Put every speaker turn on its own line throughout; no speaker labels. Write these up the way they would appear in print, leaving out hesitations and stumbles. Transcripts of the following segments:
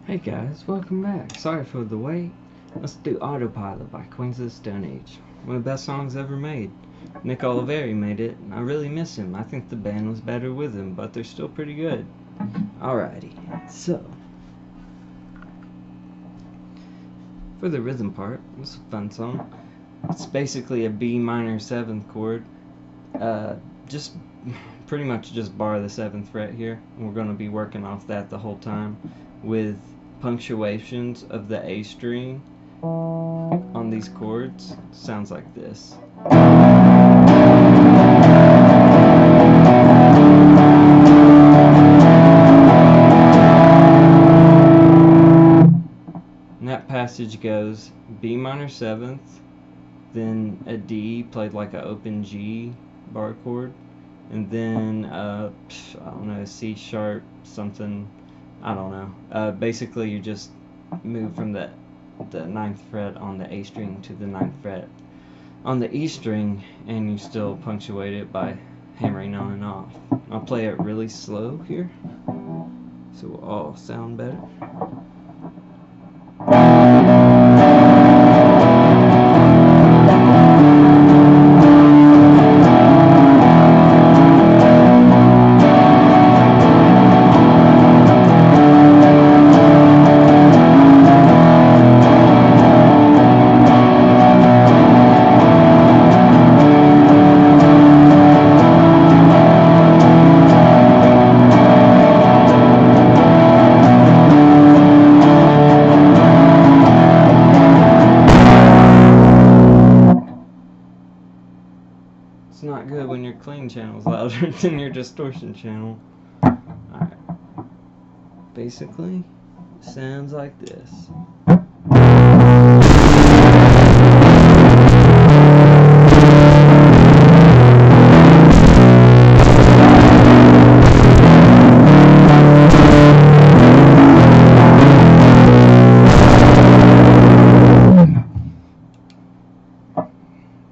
Hey guys, welcome back. Sorry for the wait. Let's do Autopilot by Queens of the Stone Age. One of the best songs ever made. Nick Oliveri made it, and I really miss him. I think the band was better with him, but they're still pretty good. Alrighty, so for the rhythm part, this is a fun song. It's basically a B minor 7th chord. Just pretty much just bar the 7th fret here. And we're going to be working off that the whole time with punctuations of the A string on these chords. Sounds like this. And that passage goes B minor 7th, then a D played like an open G bar chord, and then I don't know, C sharp something, I don't know. Basically you just move from the 9th fret on the A string to the 9th fret on the E string, and you still punctuate it by hammering on and off. I'll play it really slow here so we'll all sound better. It's not good when your clean channel is louder than your distortion channel. Alright. Basically, sounds like this.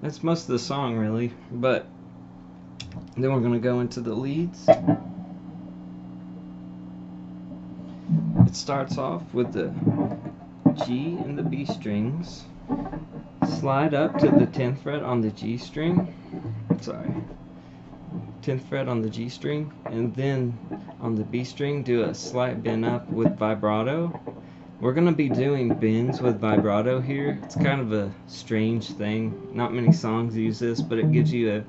That's most of the song really, but then we're going to go into the leads. It starts off with the G and the B strings, slide up to the 10th fret on the G string, 10th fret on the G string, and then on the B string do a slight bend up with vibrato. We're going to be doing bends with vibrato here. It's kind of a strange thing. Not many songs use this, but it gives you a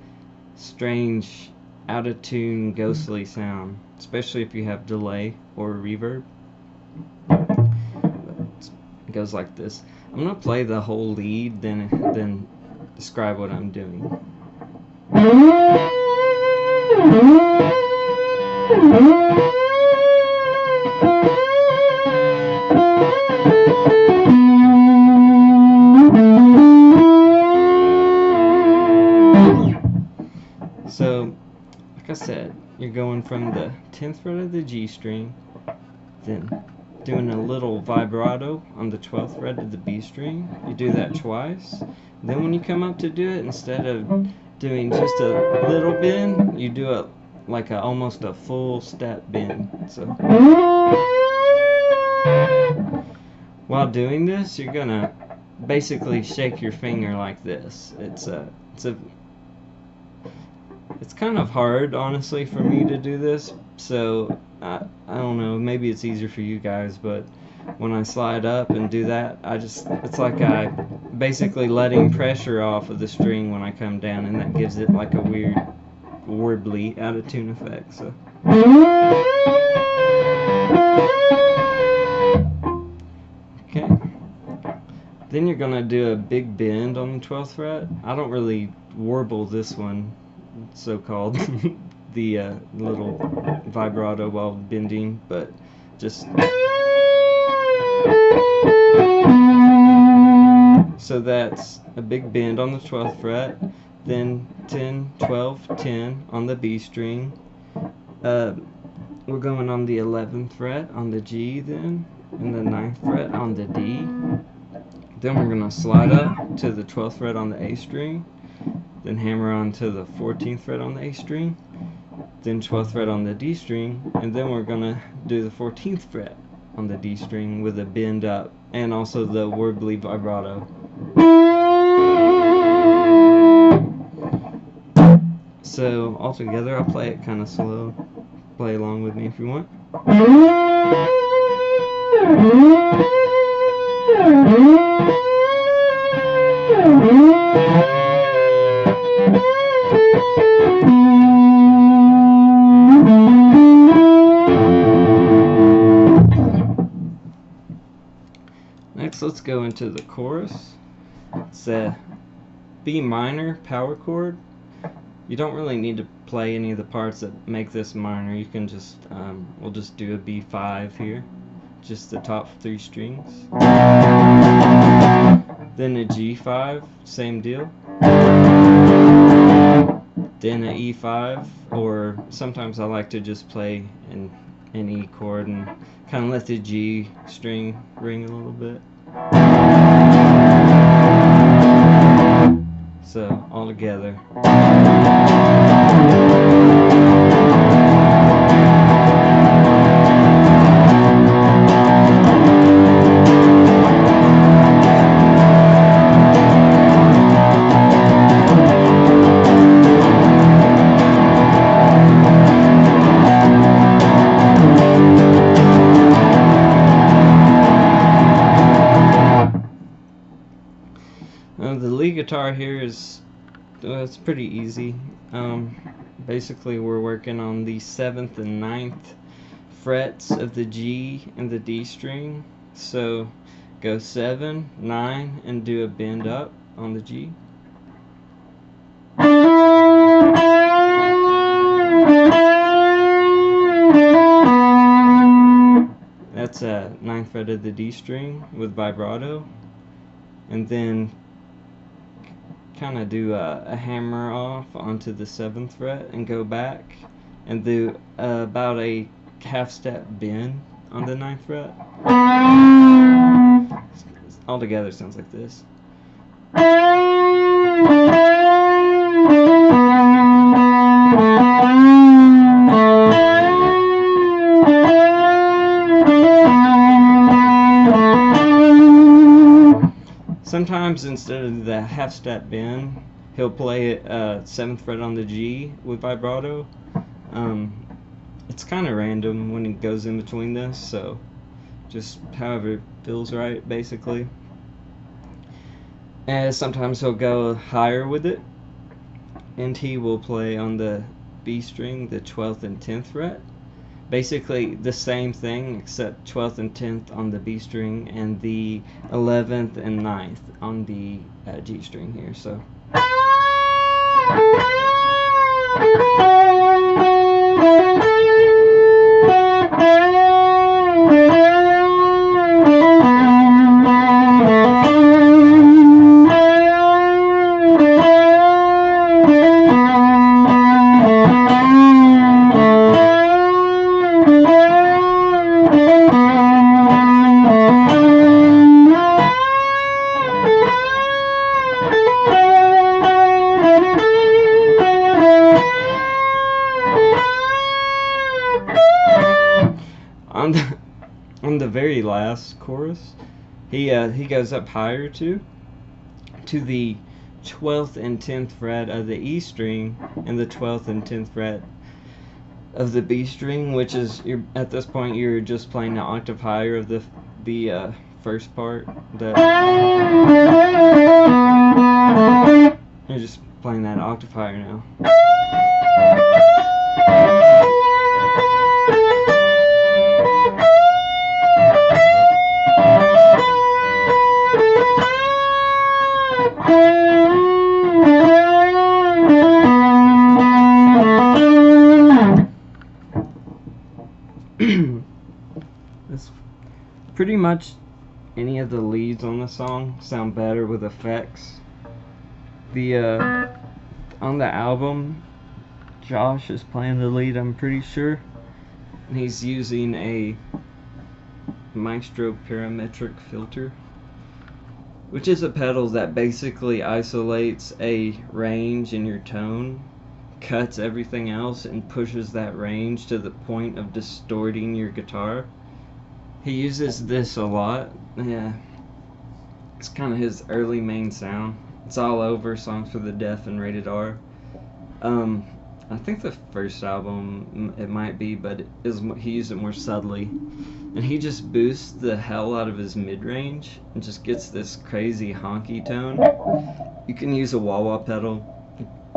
strange, out of tune, ghostly sound, especially if you have delay or reverb. It goes like this. I'm going to play the whole lead, then describe what I'm doing. So, like I said, you're going from the 10th fret of the G string, then doing a little vibrato on the 12th fret of the B string. You do that twice. Then when you come up to do it, instead of doing just a little bend, you do it like almost a full step bend. So, while doing this, you're gonna basically shake your finger like this. It's kind of hard, honestly, for me to do this, so I don't know, maybe it's easier for you guys, but when I slide up and do that, it's like I basically letting pressure off of the string when I come down, and that gives it like a weird, warbly, out of tune effect, so. Okay. Then you're gonna do a big bend on the 12th fret. I don't really warble this one, so-called, the little vibrato while bending, but just so that's a big bend on the 12th fret, then 10, 12, 10 on the B string. We're going on the 11th fret on the G then, and the 9th fret on the D. Then we're going to slide up to the 12th fret on the A string, then hammer on to the 14th fret on the A string, then 12th fret on the D string, and then we're going to do the 14th fret on the D string with a bend up, and also the warbly vibrato. So altogether, I'll play it kind of slow. Play along with me if you want. Next, let's go into the chorus. It's a B minor power chord. You don't really need to play any of the parts that make this minor. You can just, we'll just do a B5 here, just the top 3 strings. Then a G5, same deal. Then an E5, or sometimes I like to just play an E chord and kind of let the G string ring a little bit. So, all together. The lead guitar here is it's pretty easy. Basically, we're working on the 7th and 9th frets of the G and the D string. So go 7, 9, and do a bend up on the G. That's a 9th fret of the D string with vibrato, and then kind of do a hammer off onto the 7th fret and go back and do about a half step bend on the 9th fret. All together sounds like this. Sometimes instead of the half step bend, he'll play it 7th fret on the G with vibrato. It's kind of random when it goes in between this, so just however it feels right, basically. And sometimes he'll go higher with it, and he will play on the B string the 12th and 10th fret. Basically the same thing, except 12th and 10th on the B string and the 11th and 9th on the G string here. So on the very last chorus, he goes up higher to the 12th and 10th fret of the E string and the 12th and 10th fret of the B string, which is at this point you're just playing the octave higher of the first part. You're just playing that octave higher now. That's pretty much any of the leads on the song sound better with effects. On the album, Josh is playing the lead, I'm pretty sure, and he's using a Maestro parametric filter, which is a pedal that basically isolates a range in your tone, cuts everything else, and pushes that range to the point of distorting your guitar. He uses this a lot. Yeah, it's kind of his early main sound. It's all over Songs for the Deaf and Rated R. I think the first album it might be, but he used it more subtly, and he just boosts the hell out of his mid-range and just gets this crazy honky tone. You can use a wah-wah pedal,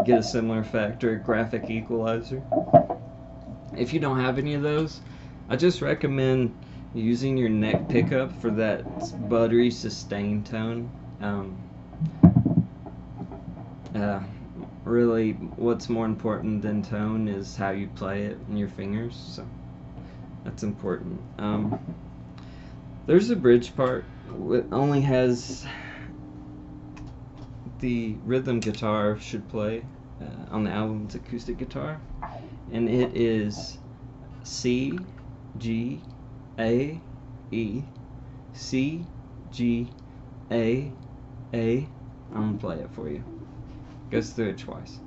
get a similar effect, or a graphic equalizer. If you don't have any of those, I just recommend using your neck pickup for that buttery sustain tone. Really, what's more important than tone is how you play it in your fingers, so that's important. There's a bridge part that only has the rhythm guitar should play on the album's acoustic guitar, and it is C, G, A, E, C, G, A, A. I'm gonna play it for you. Goes through it twice.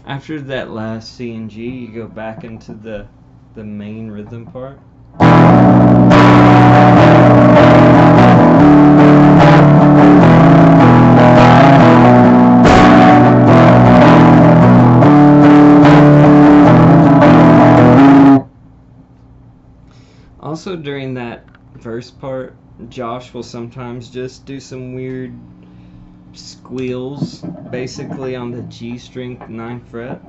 After that last C and G, you go back into the main rhythm part. Also, during that verse part, Josh will sometimes just do some weird squeals, basically on the G string 9th fret.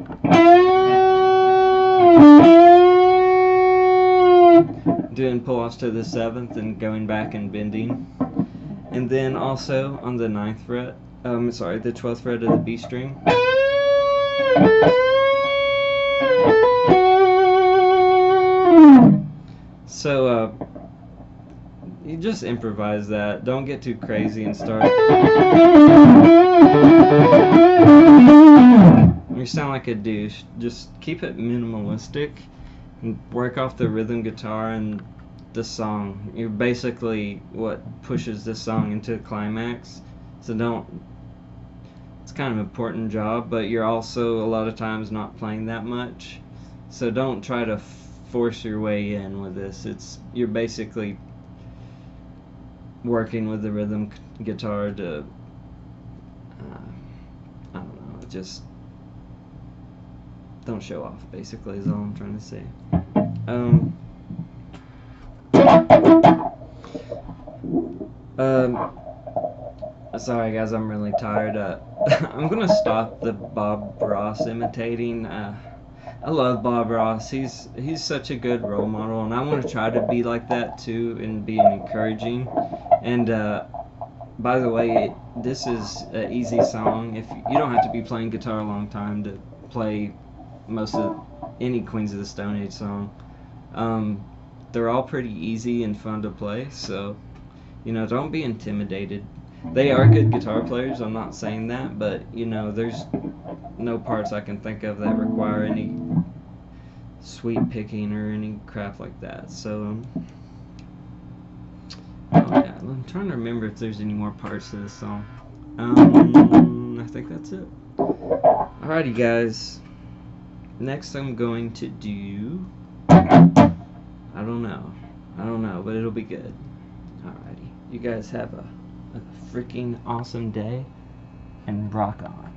Doing pull-offs to the 7th and going back and bending. And then also on the 9th fret, the 12th fret of the B string. So, you just improvise that. Don't get too crazy and start. You sound like a douche. Just keep it minimalistic and work off the rhythm guitar and the song. You're basically what pushes the song into a climax. So it's kind of an important job, but you're also a lot of times not playing that much. So don't try to force your way in with this. You're basically working with the rhythm guitar to I don't know, just don't show off, basically, is all I'm trying to say. Sorry guys, I'm really tired. I'm gonna stop the Bob Ross imitating. I love Bob Ross. He's such a good role model, and I want to try to be like that too and be encouraging. And by the way, this is an easy song. If you don't have to be playing guitar a long time to play most of any Queens of the Stone Age song. They're all pretty easy and fun to play, so don't be intimidated. They are good guitar players, I'm not saying that, but there's no parts I can think of that require any sweep picking or any crap like that. So oh yeah, I'm trying to remember if there's any more parts to this song. I think that's it. Alrighty guys, next I'm going to do, I don't know, but it'll be good. Alrighty, you guys have a freaking awesome day and rock on.